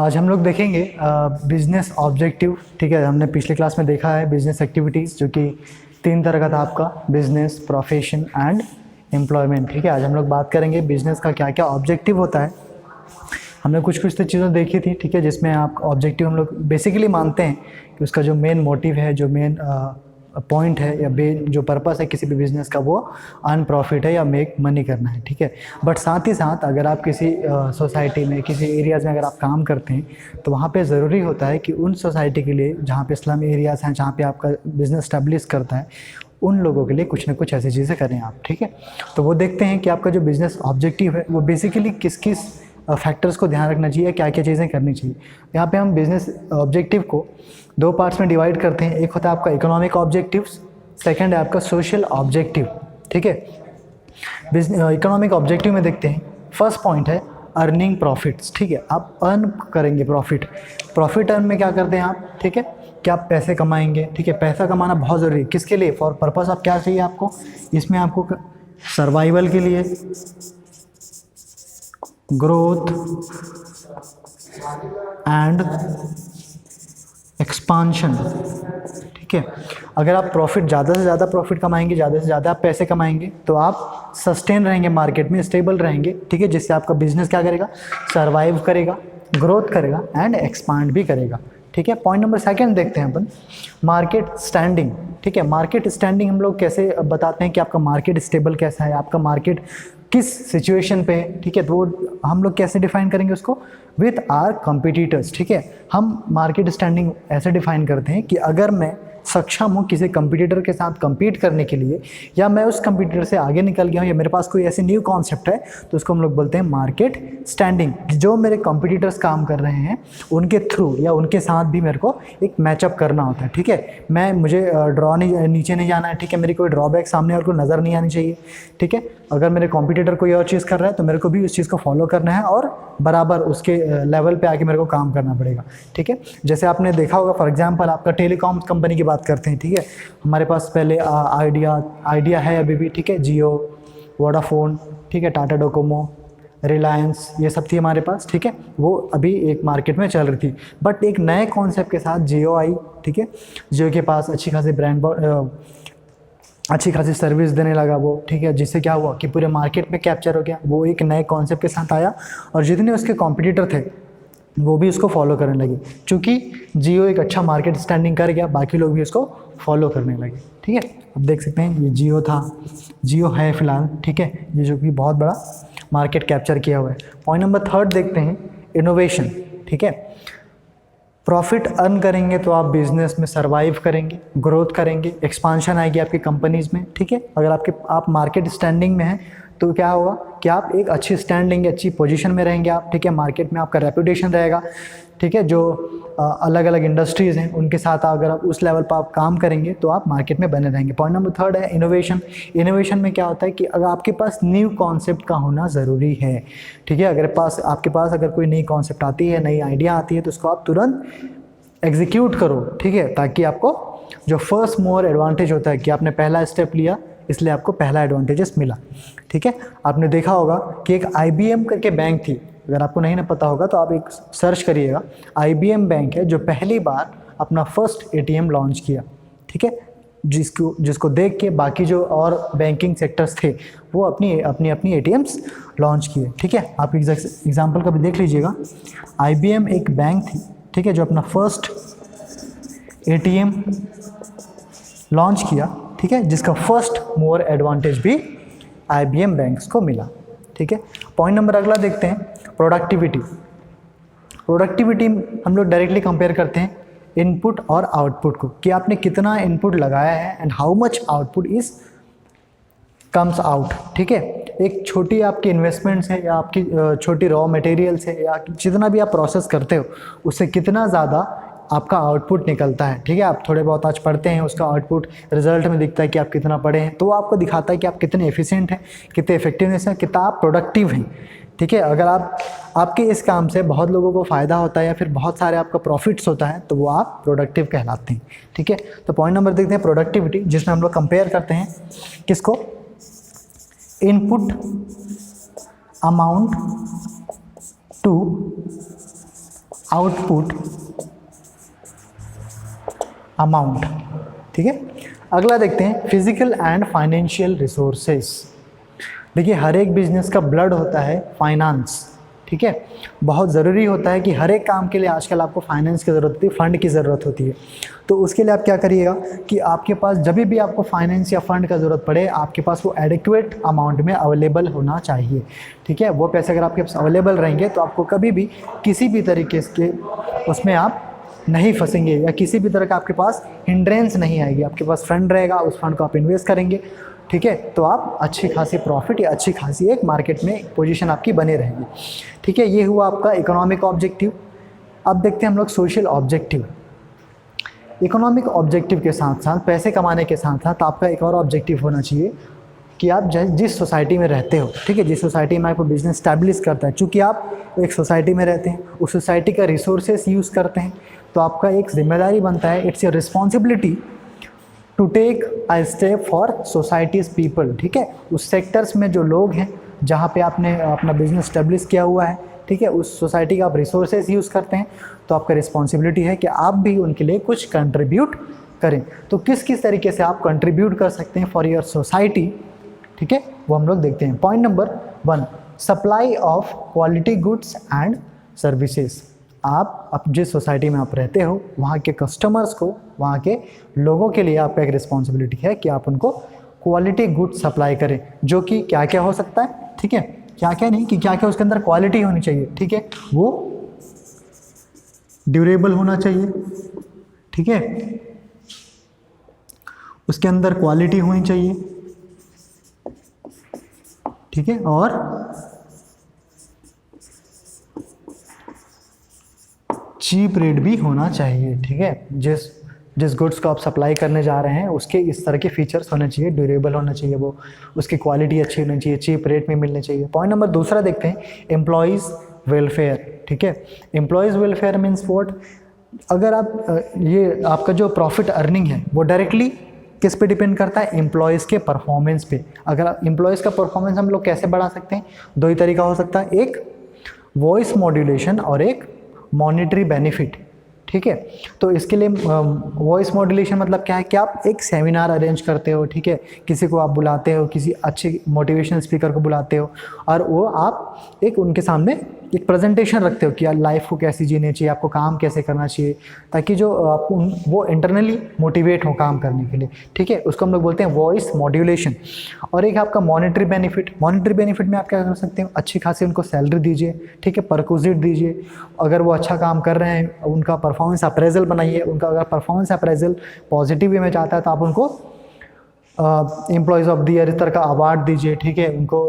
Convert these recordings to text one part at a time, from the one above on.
आज हम लोग देखेंगे बिजनेस ऑब्जेक्टिव। ठीक है, हमने पिछले क्लास में देखा है बिजनेस एक्टिविटीज़, जो कि 3 तरह का था आपका, बिजनेस, प्रोफेशन एंड एम्प्लॉयमेंट। ठीक है, आज हम लोग बात करेंगे बिजनेस का क्या क्या ऑब्जेक्टिव होता है। हमने कुछ तो चीज़ें देखी थी, ठीक है, जिसमें आप ऑब्जेक्टिव हम लोग बेसिकली मानते हैं कि उसका जो मेन मोटिव है, जो मेन पॉइंट है या जो पर्पस है किसी भी बिज़नेस का, वो अर्न प्रॉफिट है या मेक मनी करना है। ठीक है, बट साथ ही साथ अगर आप किसी सोसाइटी में, किसी एरियाज़ में अगर आप काम करते हैं तो वहाँ पे ज़रूरी होता है कि उन सोसाइटी के लिए, जहाँ पे स्लम एरियाज़ हैं, जहाँ पे आपका बिज़नेस स्टैब्लिश करता है, उन लोगों के लिए कुछ ना कुछ ऐसी चीज़ें करें आप। ठीक है, तो वो देखते हैं कि आपका जो बिज़नेस ऑब्जेक्टिव है वो बेसिकली किस किस फैक्टर्स को ध्यान रखना चाहिए, क्या क्या चीज़ें करनी चाहिए। यहाँ पे हम बिज़नेस ऑब्जेक्टिव को 2 पार्ट्स में डिवाइड करते हैं। एक होता है आपका इकोनॉमिक ऑब्जेक्टिव्स, सेकंड है आपका सोशल ऑब्जेक्टिव। ठीक है, इकोनॉमिक ऑब्जेक्टिव में देखते हैं, फर्स्ट पॉइंट है अर्निंग प्रॉफिट्स। ठीक है, आप अर्न करेंगे प्रॉफिट अर्न में क्या करते हैं आप, ठीक है, कि आप पैसे कमाएंगे। ठीक है, पैसा कमाना बहुत ज़रूरी है। किसके लिए? फॉर पर्पस ऑफ क्या चाहिए आपको, इसमें आपको सर्वाइवल के लिए, ग्रोथ एंड एक्सपांशन। ठीक है, अगर आप ज़्यादा से ज़्यादा प्रॉफिट कमाएंगे, ज़्यादा से ज़्यादा आप पैसे कमाएंगे, तो आप सस्टेन रहेंगे मार्केट में, स्टेबल रहेंगे। ठीक है, जिससे आपका बिजनेस क्या करेगा, सर्वाइव करेगा, ग्रोथ करेगा एंड एक्सपांड भी करेगा। ठीक है, पॉइंट नंबर 2 देखते हैं अपन, मार्केट स्टैंडिंग। ठीक है, मार्केट स्टैंडिंग हम लोग कैसे बताते हैं कि आपका मार्केट स्टेबल कैसा है, आपका मार्केट किस सिचुएशन पे है। ठीक है, तो वो हम लोग कैसे डिफाइन करेंगे उसको, विथ आर कॉम्पिटिटर्स। ठीक है, हम मार्केट स्टैंडिंग ऐसे डिफाइन करते हैं कि अगर मैं सक्षम हूँ किसी कंपटीटर के साथ compete करने के लिए, या मैं उस कंपटीटर से आगे निकल गया हूँ, या मेरे पास कोई ऐसी न्यू कॉन्सेप्ट है, तो उसको हम लोग बोलते हैं मार्केट स्टैंडिंग। जो मेरे कंपटीटर्स काम कर रहे हैं उनके थ्रू या उनके साथ भी मेरे को एक मैचअप करना होता है। ठीक है, मुझे नीचे नहीं जाना है। ठीक है, मेरी कोई ड्रॉबैक सामने और को नज़र नहीं आनी चाहिए। ठीक है, अगर मेरे कॉम्पिटिटर कोई और चीज़ कर रहा है तो मेरे को भी उस चीज़ को फॉलो करना है और बराबर उसके लेवल पे आके मेरे को काम करना पड़ेगा। ठीक है, जैसे आपने देखा होगा, फॉर एग्जांपल आपका टेलीकॉम कंपनी की बात करते हैं। ठीक है, हमारे पास पहले आइडिया है अभी भी। ठीक है, जियो, वोडाफोन, ठीक है, टाटा डोकोमो, रिलायंस, ये सब थी हमारे पास। ठीक है, वो अभी एक मार्केट में चल रही थी, बट एक नए कॉन्सेप्ट के साथ जियो आई। ठीक है, जियो के पास अच्छी खासी सर्विस देने लगा वो। ठीक है, जिससे क्या हुआ कि पूरे मार्केट में कैप्चर हो गया। वो एक नए कॉन्सेप्ट के साथ आया और जितने उसके कॉम्पिटिटर थे वो भी उसको फॉलो करने लगे। चूँकि जियो एक अच्छा मार्केट स्टैंडिंग कर गया, बाकी लोग भी उसको फॉलो करने लगे। ठीक है, अब देख सकते हैं ये जियो है फ़िलहाल। ठीक है, ये जो कि बहुत बड़ा मार्केट कैप्चर किया हुआ है। पॉइंट नंबर 3 देखते हैं, इनोवेशन। ठीक है, प्रॉफिट अर्न करेंगे तो आप बिजनेस में सर्वाइव करेंगे, ग्रोथ करेंगे, एक्सपांशन आएगी आपकी कंपनीज़ में। ठीक है, अगर आप मार्केट स्टैंडिंग में हैं तो क्या होगा कि आप एक अच्छी स्टैंड लेंगे, अच्छी पोजीशन में रहेंगे आप। ठीक है, मार्केट में आपका रेपुटेशन रहेगा। ठीक है, जो अलग अलग इंडस्ट्रीज़ हैं उनके साथ अगर आप उस लेवल पर आप काम करेंगे तो आप मार्केट में बने रहेंगे। पॉइंट नंबर 3 है इनोवेशन। इनोवेशन में क्या होता है कि अगर आपके पास न्यू कॉन्सेप्ट का होना ज़रूरी है। ठीक है, आपके पास अगर कोई नई कॉन्सेप्ट आती है, नई आइडिया आती है, तो उसको आप तुरंत एग्जीक्यूट करो। ठीक है, ताकि आपको जो फर्स्ट मोर एडवांटेज होता है कि आपने पहला स्टेप लिया, इसलिए आपको पहला एडवांटेजेस मिला। ठीक है, आपने देखा होगा कि एक IBM करके बैंक थी, अगर आपको नहीं ना पता होगा तो आप एक सर्च करिएगा। IBM बैंक है जो पहली बार अपना फर्स्ट ATM लॉन्च किया। ठीक है, जिसको देख के बाकी जो और बैंकिंग सेक्टर्स थे वो अपनी ATMs लॉन्च किए। ठीक है, आप एग्जाम्पल का भी देख लीजिएगा। IBM एक बैंक थी, ठीक है, जो अपना फर्स्ट ATM लॉन्च किया। ठीक है, जिसका फर्स्ट मोर एडवांटेज भी IBM बैंक्स को मिला। ठीक है, पॉइंट नंबर अगला देखते हैं, प्रोडक्टिविटी। हम लोग डायरेक्टली कंपेयर करते हैं इनपुट और आउटपुट को, कि आपने कितना इनपुट लगाया है and how much output is comes out. ठीक है, एक छोटी आपकी इन्वेस्टमेंट्स है या आपकी छोटी रॉ मटेरियल्स है या जितना भी आप प्रोसेस करते हो, उससे कितना ज़्यादा आपका आउटपुट निकलता है। ठीक है, आप थोड़े बहुत आज पढ़ते हैं, उसका आउटपुट रिजल्ट में दिखता है कि आप कितना पढ़े हैं, तो वो आपको दिखाता है कि आप कितने एफिशिएंट हैं, कितने इफेक्टिवनेस हैं, कितना आप प्रोडक्टिव हैं। ठीक है, अगर आपके इस काम से बहुत लोगों को फ़ायदा होता है या फिर बहुत सारे आपका प्रॉफिट्स होता है, तो वो आप प्रोडक्टिव कहलाते हैं। ठीक है, तो पॉइंट नंबर देखते हैं प्रोडक्टिविटी, जिसमें हम लोग कंपेयर करते हैं किसको, input amount to output amount. ठीक है, अगला देखते हैं फिजिकल एंड फाइनेंशियल रिसोर्सेस। देखिए हर एक बिजनेस का ब्लड होता है फाइनेंस। ठीक है, बहुत ज़रूरी होता है कि हर एक काम के लिए आजकल आपको फाइनेंस की ज़रूरत होती है, फंड की ज़रूरत होती है। तो उसके लिए आप क्या करिएगा कि आपके पास जब भी आपको फाइनेंस या फंड का ज़रूरत पड़े, आपके पास वो एडिक्वेट अमाउंट में अवेलेबल होना चाहिए। ठीक है, वो पैसे अगर आपके पास अवेलेबल रहेंगे तो आपको कभी भी किसी भी तरीके के उसमें आप नहीं फंसेंगे या किसी भी तरह का आपके पास हिंड्रेंस नहीं आएगी। आपके पास फंड रहेगा, उस फंड को आप इन्वेस्ट करेंगे। ठीक है, तो आप अच्छी खासी प्रॉफिट या अच्छी खासी एक मार्केट में पोजीशन आपकी बने रहेगी। ठीक है, ये हुआ आपका इकोनॉमिक ऑब्जेक्टिव। अब देखते हैं हम लोग सोशल ऑब्जेक्टिव। इकोनॉमिक ऑब्जेक्टिव के साथ साथ, पैसे कमाने के साथ साथ आपका एक और ऑब्जेक्टिव होना चाहिए कि आप जिस सोसाइटी में रहते हो, ठीक है, जिस सोसाइटी में आपको बिजनेस स्टैब्लिश करता है, चूँकि आप एक सोसाइटी में रहते हैं, उस सोसाइटी का रिसोर्सेस यूज़ करते हैं, तो आपका एक जिम्मेदारी बनता है, it's your responsibility to take a step for societies people. ठीक है, उस सेक्टर्स में जो लोग हैं जहाँ पे आपने अपना बिजनेस स्टैब्लिश किया हुआ है, ठीक है, उस सोसाइटी का आप रिसोर्सेज यूज़ करते हैं, तो आपका रिस्पॉन्सिबिलिटी है कि आप भी उनके लिए कुछ कंट्रीब्यूट करें। तो किस किस तरीके से आप कंट्रीब्यूट कर सकते हैं फॉर योर सोसाइटी, ठीक है, वो हम लोग देखते हैं। Point number 1, supply of quality goods and services. आप जिस सोसाइटी में आप रहते हो वहाँ के कस्टमर्स को, वहाँ के लोगों के लिए आपका एक रिस्पॉन्सिबिलिटी है कि आप उनको क्वालिटी गुड्स सप्लाई करें, जो कि क्या क्या हो सकता है। ठीक है, क्या क्या नहीं कि क्या क्या उसके अंदर क्वालिटी होनी चाहिए। ठीक है, वो ड्यूरेबल होना चाहिए। ठीक है, उसके अंदर क्वालिटी होनी चाहिए। ठीक है, और चीप रेट भी होना चाहिए। ठीक है, जिस गुड्स को आप सप्लाई करने जा रहे हैं उसके इस तरह के फीचर्स होने चाहिए, ड्यूरेबल होना चाहिए, वो उसकी क्वालिटी अच्छी होनी चाहिए, चीप रेट में मिलने चाहिए। पॉइंट नंबर 2 देखते हैं, एम्प्लॉयज़ वेलफेयर। ठीक है, एम्प्लॉयज़ वेलफेयर मीन्स व्हाट, अगर आप ये आपका जो प्रॉफिट अर्निंग है वो डायरेक्टली किस पे डिपेंड करता है, एम्प्लॉयज़ के परफॉर्मेंस पे। अगर एम्प्लॉयज़ का परफॉर्मेंस हम लोग कैसे बढ़ा सकते हैं, 2 ही तरीका हो सकता है, एक वॉइस मॉड्यूलेशन और एक मॉनिटरी बेनिफिट। ठीक है, तो इसके लिए वॉइस मॉड्यूलेशन मतलब क्या है कि आप एक सेमिनार अरेंज करते हो, ठीक है, किसी को आप बुलाते हो, किसी अच्छे मोटिवेशनल स्पीकर को बुलाते हो, और वो आप एक उनके सामने एक प्रेजेंटेशन रखते हो कि यार लाइफ को कैसी जीनी चाहिए, आपको काम कैसे करना चाहिए, ताकि जो आप वो इंटरनली मोटिवेट हो काम करने के लिए। ठीक है, उसको हम लोग बोलते हैं वॉइस मॉड्यूलेशन। और एक आपका मॉनिटरी बेनिफिट। मॉनिटरी बेनिफिट में आप क्या कर सकते हो, अच्छी खासी उनको सैलरी दीजिए, ठीक है, परक्विजिट दीजिए। अगर वो अच्छा काम कर रहे हैं, उनका परफॉर्मेंस अप्रेजल बनाइए। उनका अगर परफॉर्मेंस अप्रेजल पॉजिटिव वे में चाहता है तो आप उनको एम्प्लॉयज़ ऑफ द ईयर इस तरह का अवार्ड दीजिए। ठीक है, उनको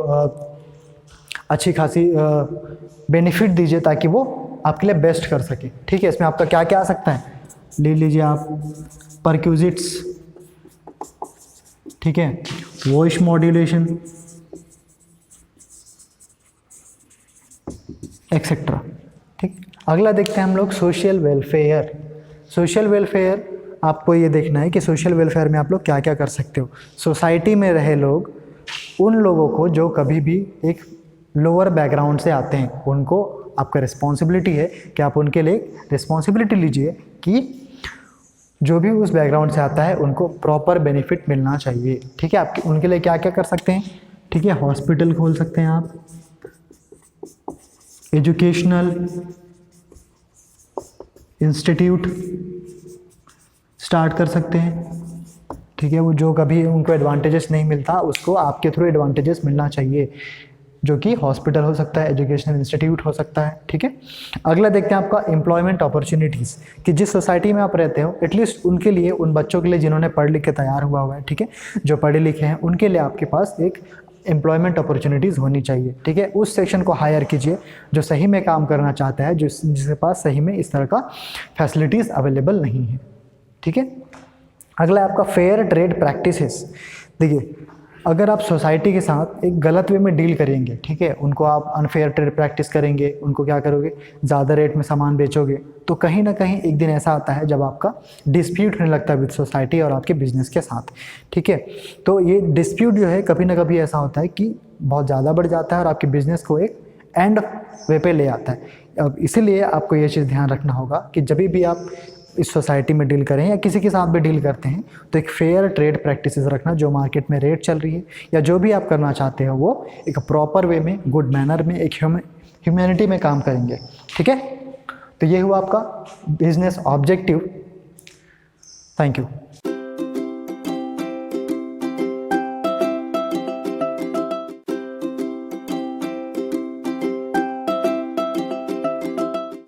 अच्छी खासी बेनिफिट दीजिए ताकि वो आपके लिए बेस्ट कर सके। ठीक है, इसमें आपका क्या क्या आ सकता है, ले लीजिए आप परक्विजिट्स, ठीक है, वॉइस मॉड्यूलेशन एक्सेट्रा। ठीक, अगला देखते हैं हम लोग सोशल वेलफेयर। सोशल वेलफेयर आपको ये देखना है कि सोशल वेलफेयर में आप लोग क्या क्या कर सकते हो। सोसाइटी में रहे लोग, उन लोगों को जो कभी भी एक लोअर बैकग्राउंड से आते हैं, उनको आपका रिस्पॉन्सिबिलिटी है कि आप उनके लिए रिस्पॉन्सिबिलिटी लीजिए कि जो भी उस बैकग्राउंड से आता है उनको प्रॉपर बेनिफिट मिलना चाहिए। ठीक है, आप उनके लिए क्या क्या कर सकते हैं। ठीक है, हॉस्पिटल खोल सकते हैं आप, एजुकेशनल इंस्टीट्यूट स्टार्ट कर सकते हैं। ठीक है, वो जो कभी उनको एडवांटेजेस नहीं मिलता उसको आपके थ्रू एडवांटेजेस मिलना चाहिए, जो कि हॉस्पिटल हो सकता है, एजुकेशनल इंस्टीट्यूट हो सकता है। ठीक है, अगला देखते हैं आपका एम्प्लॉयमेंट अपॉर्चुनिटीज़, कि जिस सोसाइटी में आप रहते हो एटलीस्ट उनके लिए, उन बच्चों के लिए जिन्होंने पढ़ लिख के तैयार हुआ है, ठीक है, जो पढ़े लिखे हैं, उनके लिए आपके पास एक एम्प्लॉयमेंट अपॉर्चुनिटीज़ होनी चाहिए। ठीक है, उस सेक्शन को हायर कीजिए जो सही में काम करना चाहता है, जिसके पास सही में इस तरह का फैसिलिटीज़ अवेलेबल नहीं है। ठीक है, अगला आपका फेयर ट्रेड प्रैक्टिसेस। देखिए, अगर आप सोसाइटी के साथ एक गलत वे में डील करेंगे, ठीक है, उनको आप अनफेयर ट्रेड प्रैक्टिस करेंगे, उनको क्या करोगे, ज़्यादा रेट में सामान बेचोगे, तो कहीं ना कहीं एक दिन ऐसा आता है जब आपका डिस्प्यूट होने लगता है विद सोसाइटी और आपके बिजनेस के साथ। ठीक है, तो ये डिस्प्यूट जो है कभी ना कभी ऐसा होता है कि बहुत ज़्यादा बढ़ जाता है और आपके बिजनेस को एक एंड वे पे ले आता है। अब इसीलिए आपको ये चीज़ ध्यान रखना होगा कि जब भी आप इस सोसाइटी में डील करें या किसी के साथ भी डील करते हैं तो एक फेयर ट्रेड प्रैक्टिसेस रखना, जो मार्केट में रेट चल रही है या जो भी आप करना चाहते हो वो एक प्रॉपर वे में, गुड मैनर में, एक ह्यूमैनिटी में काम करेंगे। ठीक है, तो ये हुआ आपका बिजनेस ऑब्जेक्टिव। Thank you.